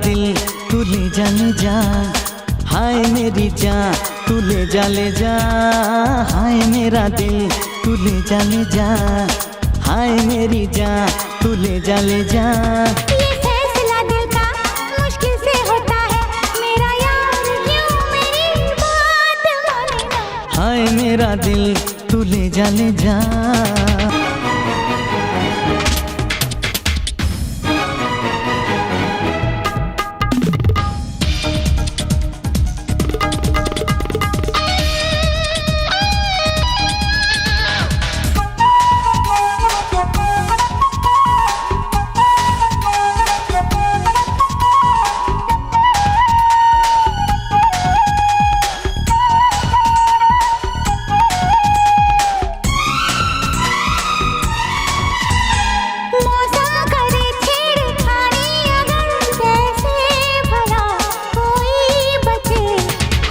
दिल तू ले जा ले जा, हाय मेरी जान तू ले जा ले जा, हाय मेरा दिल तू ले जा ले जा, हाय मेरी जान तू ले जा ले जा। ये फैसला दिल का मुश्किल से होता है, मेरा यार क्यों मेरी बात माने ना। हाय मेरा दिल तू ले जा ले जा।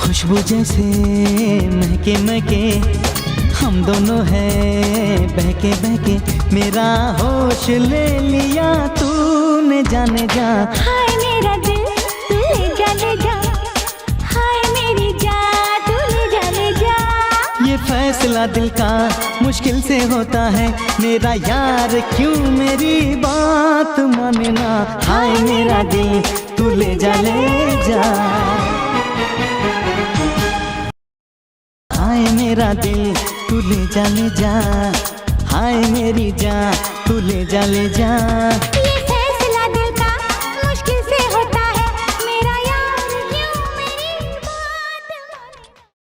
खुशबू जैसे महके महके हम दोनों हैं, बहके बहके मेरा होश ले लिया तूने जाने जा। हाय मेरा दिल तू ले जा ले जा, हाय मेरी जान तू ले जा ले जा। ये फैसला दिल का मुश्किल से होता है, मेरा यार क्यों मेरी बात माने ना। हाय मेरा दिल तू ले जा ले जा, हाय मेरा दिल तू ले जा ले जा, हाय मेरी जान तू ले जा ले जा।